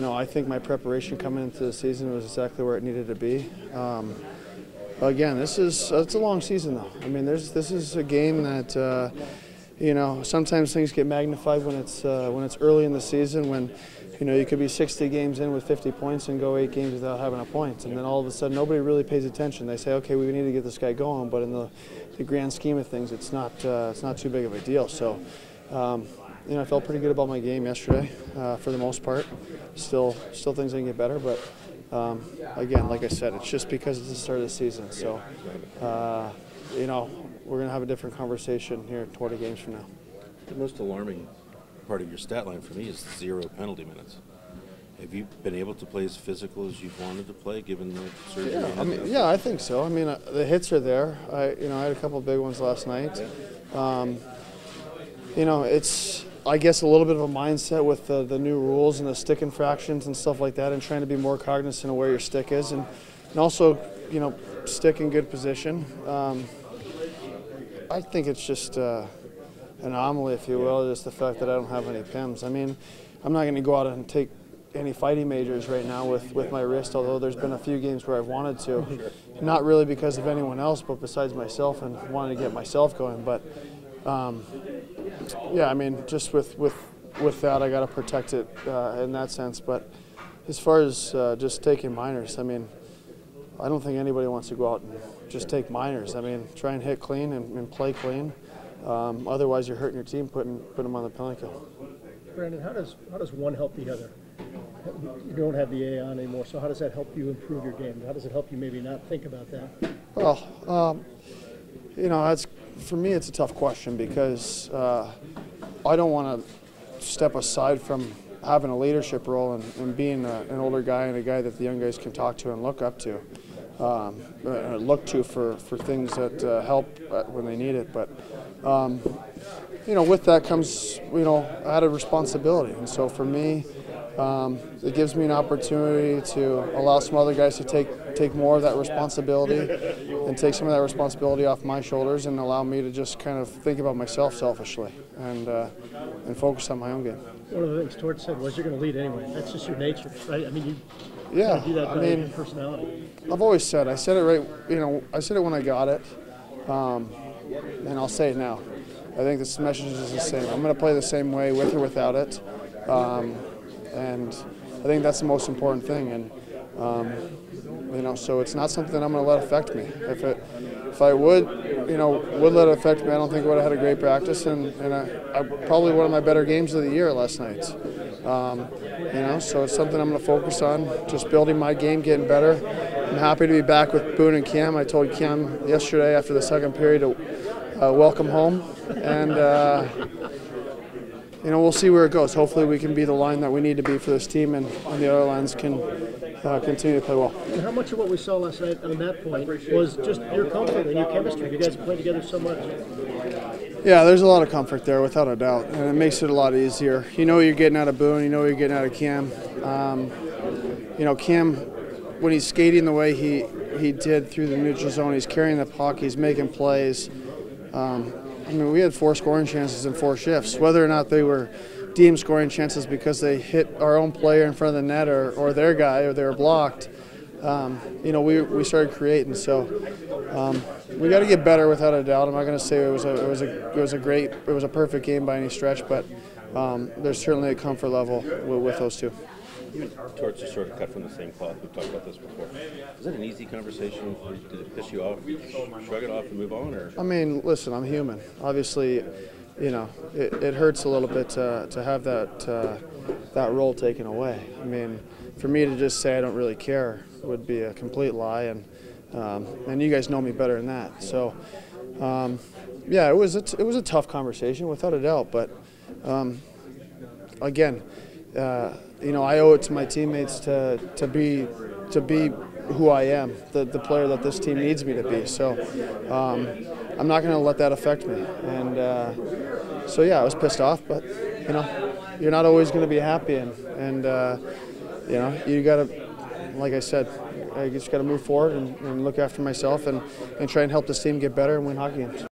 I think my preparation coming into the season was exactly where it needed to be. Again, it's a long season though. I mean, this is a game that sometimes things get magnified when it's early in the season, when you could be 60 games in with 50 points and go 8 games without having a point, and then all of a sudden nobody really pays attention. They say, okay, we need to get this guy going, but in the grand scheme of things, it's not too big of a deal. So. I felt pretty good about my game yesterday, for the most part. Still things I can get better, but again, like I said, it's just because it's the start of the season. So, we're going to have a different conversation here 20 games from now. The most alarming part of your stat line for me is 0 penalty minutes. Have you been able to play as physical as you've wanted to play, given the surgery? Yeah, I think so. I mean, the hits are there. I had a couple of big ones last night. It's, I guess, a little bit of a mindset with the new rules and the stick infractions and stuff like that, and trying to be more cognizant of where your stick is, and also, stick in good position. I think it's just an anomaly, if you will, just the fact that I don't have any PIMs. I mean, I'm not going to go out and take any fighting majors right now with my wrist, although there's been a few games where I've wanted to. Not really because of anyone else, but besides myself, and wanting to get myself going. But yeah, I mean, just with that, I got to protect it in that sense. But as far as just taking minors, I mean, I don't think anybody wants to go out and just take minors. I mean, try and hit clean and play clean. Otherwise, you're hurting your team, putting them on the penalty kill. Brandon, how does one help the other? You don't have the A on anymore, so how does that help you improve your game? How does it help you maybe not think about that? Well, for me, it's a tough question because I don't want to step aside from having a leadership role and being an older guy and a guy that the young guys can talk to and look up to, look to for things that help when they need it. But with that comes added responsibility, and so for me, it gives me an opportunity to allow some other guys to take more of that responsibility and take some of that responsibility off my shoulders, and allow me to just kind of think about myself selfishly and focus on my own game. One of the things Torch said was you're going to lead anyway. That's just your nature, right? I mean, you do that by your personality. I've always said, I said it right, I said it when I got it, and I'll say it now. I think this message is the same. I'm going to play the same way with or without it. And I think that's the most important thing, and so it's not something that I'm going to let affect me. If I would let it affect me, I don't think I would have had a great practice, and I probably one of my better games of the year last night. So it's something I'm going to focus on, just building my game, getting better. I'm happy to be back with Boone and Cam. I told Cam yesterday after the second period to welcome home, and we'll see where it goes. Hopefully we can be the line that we need to be for this team, and the other lines can continue to play well. And how much of what we saw last night on that point was just your comfort and your chemistry? You guys play together so much. Yeah, there's a lot of comfort there, without a doubt, and it makes it a lot easier. You know you're getting out of Boone, you know you're getting out of Cam. Cam, when he's skating the way he did through the neutral zone, he's carrying the puck, he's making plays. We had 4 scoring chances in 4 shifts. Whether or not they were deemed scoring chances because they hit our own player in front of the net or their guy, or they were blocked, we started creating. So we got to get better, without a doubt. I'm not going to say it was a perfect game by any stretch, but there's certainly a comfort level with those two. You and Torch are sort of cut from the same cloth. We've talked about this before. Is that an easy conversation? Did it piss you off? Shrug it off and move on? Or? I mean, listen, I'm human. Obviously, it hurts a little bit to have that role taken away. I mean, for me to just say I don't really care would be a complete lie, and you guys know me better than that. So, yeah, it was a tough conversation, without a doubt. But again, I owe it to my teammates to be who I am, the player that this team needs me to be. So I'm not going to let that affect me. And so yeah, I was pissed off, but you're not always going to be happy, and you got to, like I said, I just got to move forward and look after myself and try and help this team get better and win hockey games.